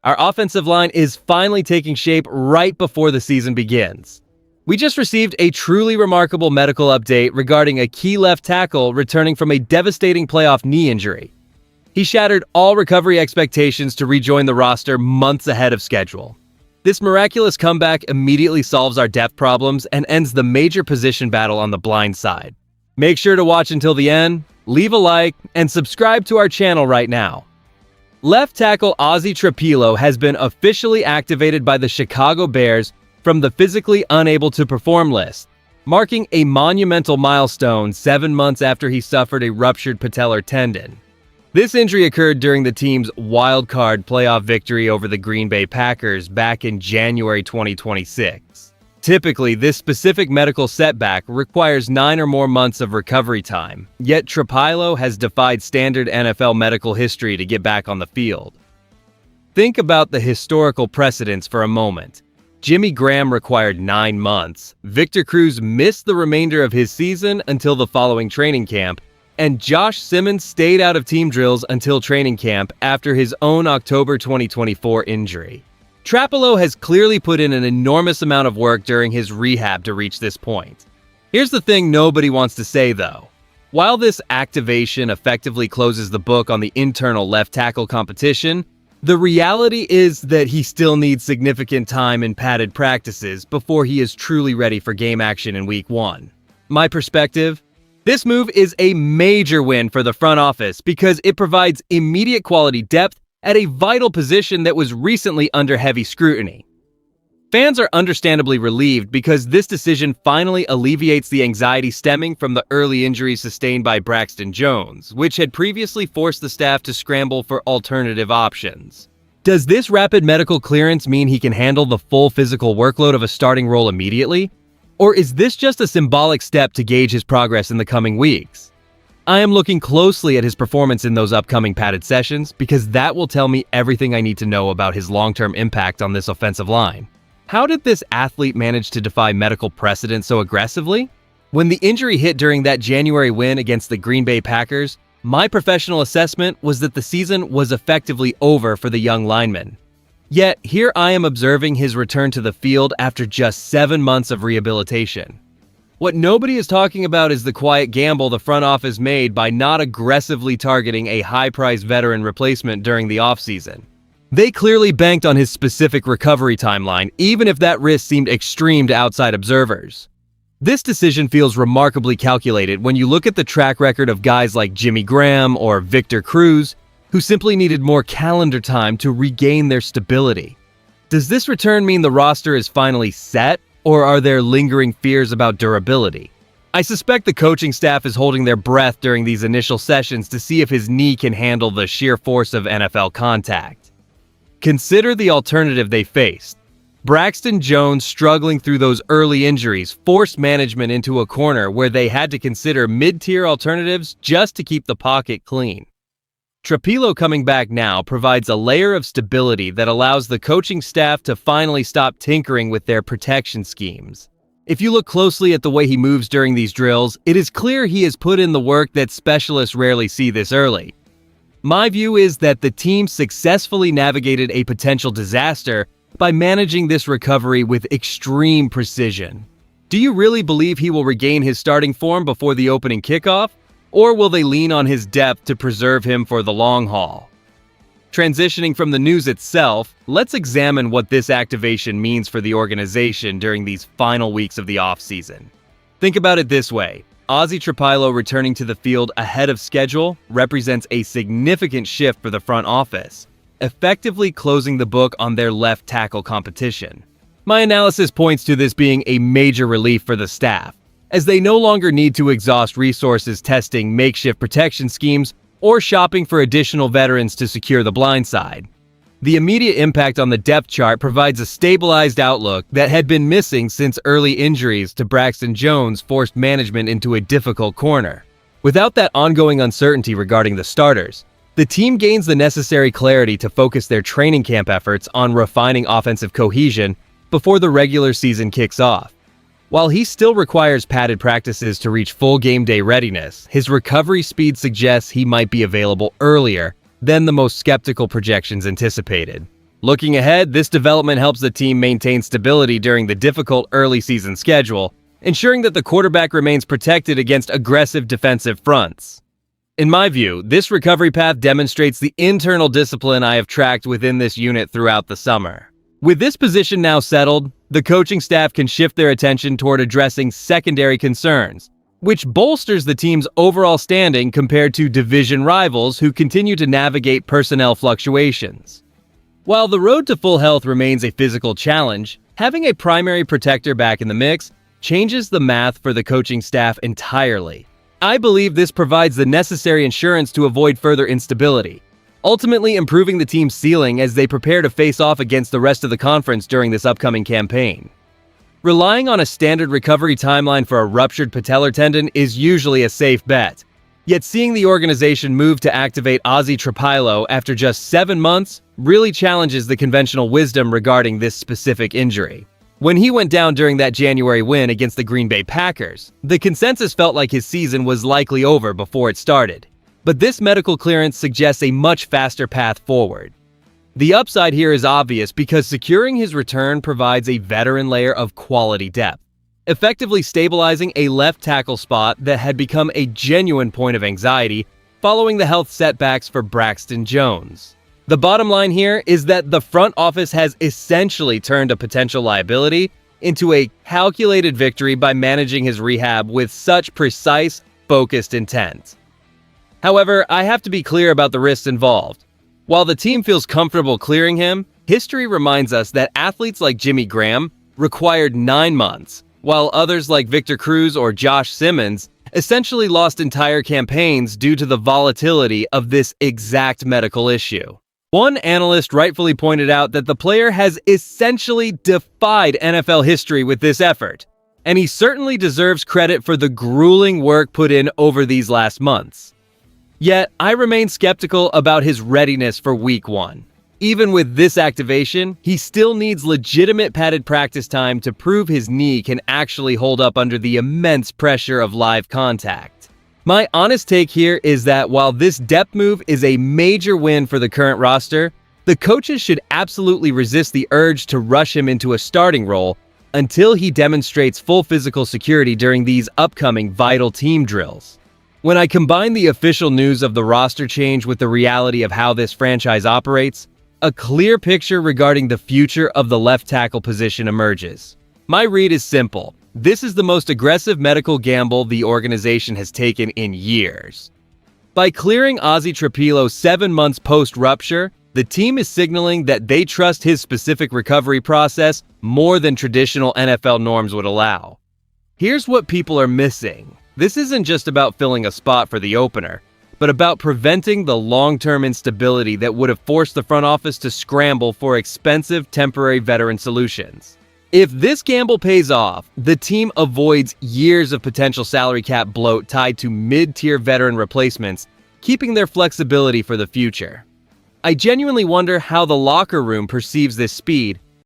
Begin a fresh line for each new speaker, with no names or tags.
Our offensive line is finally taking shape right before the season begins. We just received a truly remarkable medical update regarding a key left tackle returning from a devastating playoff knee injury. He shattered all recovery expectations to rejoin the roster months ahead of schedule. This miraculous comeback immediately solves our depth problems and ends the major position battle on the blind side. Make sure to watch until the end, leave a like, and subscribe to our channel right now. Left tackle Ozzy Trapilo has been officially activated by the Chicago Bears from the physically unable to perform list, marking a monumental milestone 7 months after he suffered a ruptured patellar tendon. This injury occurred during the team's wild-card playoff victory over the Green Bay Packers back in January 2026. Typically, this specific medical setback requires 9 or more months of recovery time, yet Trapilo has defied standard NFL medical history to get back on the field. Think about the historical precedents for a moment. Jimmy Graham required 9 months, Victor Cruz missed the remainder of his season until the following training camp, and Josh Simmons stayed out of team drills until training camp after his own October 2024 injury. Trapilo has clearly put in an enormous amount of work during his rehab to reach this point. Here's the thing nobody wants to say though. While this activation effectively closes the book on the internal left tackle competition, the reality is that he still needs significant time in padded practices before he is truly ready for game action in Week 1. My perspective? This move is a major win for the front office because it provides immediate quality depth at a vital position that was recently under heavy scrutiny. Fans are understandably relieved because this decision finally alleviates the anxiety stemming from the early injuries sustained by Braxton Jones, which had previously forced the staff to scramble for alternative options. Does this rapid medical clearance mean he can handle the full physical workload of a starting role immediately? Or is this just a symbolic step to gauge his progress in the coming weeks? I am looking closely at his performance in those upcoming padded sessions because that will tell me everything I need to know about his long-term impact on this offensive line. How did this athlete manage to defy medical precedent so aggressively? When the injury hit during that January win against the Green Bay Packers, my professional assessment was that the season was effectively over for the young lineman. Yet, here I am observing his return to the field after just 7 months of rehabilitation. What nobody is talking about is the quiet gamble the front office made by not aggressively targeting a high-priced veteran replacement during the offseason. They clearly banked on his specific recovery timeline, even if that risk seemed extreme to outside observers. This decision feels remarkably calculated when you look at the track record of guys like Jimmy Graham or Victor Cruz, who simply needed more calendar time to regain their stability. Does this return mean the roster is finally set? Or are there lingering fears about durability? I suspect the coaching staff is holding their breath during these initial sessions to see if his knee can handle the sheer force of NFL contact. Consider the alternative they faced. Braxton Jones struggling through those early injuries forced management into a corner where they had to consider mid-tier alternatives just to keep the pocket clean. Trapilo coming back now provides a layer of stability that allows the coaching staff to finally stop tinkering with their protection schemes. If you look closely at the way he moves during these drills, it is clear he has put in the work that specialists rarely see this early. My view is that the team successfully navigated a potential disaster by managing this recovery with extreme precision. Do you really believe he will regain his starting form before the opening kickoff? Or will they lean on his depth to preserve him for the long haul? Transitioning from the news itself, let's examine what this activation means for the organization during these final weeks of the offseason. Think about it this way. Ozzy Trapilo returning to the field ahead of schedule represents a significant shift for the front office, effectively closing the book on their left tackle competition. My analysis points to this being a major relief for the staff, as they no longer need to exhaust resources testing makeshift protection schemes or shopping for additional veterans to secure the blind side. The immediate impact on the depth chart provides a stabilized outlook that had been missing since early injuries to Braxton Jones forced management into a difficult corner. Without that ongoing uncertainty regarding the starters, the team gains the necessary clarity to focus their training camp efforts on refining offensive cohesion before the regular season kicks off. While he still requires padded practices to reach full game day readiness, his recovery speed suggests he might be available earlier than the most skeptical projections anticipated. Looking ahead, this development helps the team maintain stability during the difficult early season schedule, ensuring that the quarterback remains protected against aggressive defensive fronts. In my view, this recovery path demonstrates the internal discipline I have tracked within this unit throughout the summer. With this position now settled, the coaching staff can shift their attention toward addressing secondary concerns, which bolsters the team's overall standing compared to division rivals who continue to navigate personnel fluctuations. While the road to full health remains a physical challenge, having a primary protector back in the mix changes the math for the coaching staff entirely. I believe this provides the necessary insurance to avoid further instability, ultimately improving the team's ceiling as they prepare to face off against the rest of the conference during this upcoming campaign. Relying on a standard recovery timeline for a ruptured patellar tendon is usually a safe bet, yet seeing the organization move to activate Ozzy Trapilo after just 7 months really challenges the conventional wisdom regarding this specific injury. When he went down during that January win against the Green Bay Packers, the consensus felt like his season was likely over before it started. But this medical clearance suggests a much faster path forward. The upside here is obvious because securing his return provides a veteran layer of quality depth, effectively stabilizing a left tackle spot that had become a genuine point of anxiety following the health setbacks for Braxton Jones. The bottom line here is that the front office has essentially turned a potential liability into a calculated victory by managing his rehab with such precise, focused intent. However, I have to be clear about the risks involved. While the team feels comfortable clearing him, history reminds us that athletes like Jimmy Graham required 9 months, while others like Victor Cruz or Josh Simmons essentially lost entire campaigns due to the volatility of this exact medical issue. One analyst rightfully pointed out that the player has essentially defied NFL history with this effort, and he certainly deserves credit for the grueling work put in over these last months. Yet, I remain skeptical about his readiness for Week 1. Even with this activation, he still needs legitimate padded practice time to prove his knee can actually hold up under the immense pressure of live contact. My honest take here is that while this depth move is a major win for the current roster, the coaches should absolutely resist the urge to rush him into a starting role until he demonstrates full physical security during these upcoming vital team drills. When I combine the official news of the roster change with the reality of how this franchise operates, a clear picture regarding the future of the left tackle position emerges. My read is simple. This is the most aggressive medical gamble the organization has taken in years. By clearing Ozzy Trapilo 7 months post-rupture, the team is signaling that they trust his specific recovery process more than traditional NFL norms would allow. Here's what people are missing. This isn't just about filling a spot for the opener, but about preventing the long-term instability that would have forced the front office to scramble for expensive temporary veteran solutions. If this gamble pays off, the team avoids years of potential salary cap bloat tied to mid-tier veteran replacements, keeping their flexibility for the future. I genuinely wonder how the locker room perceives this speed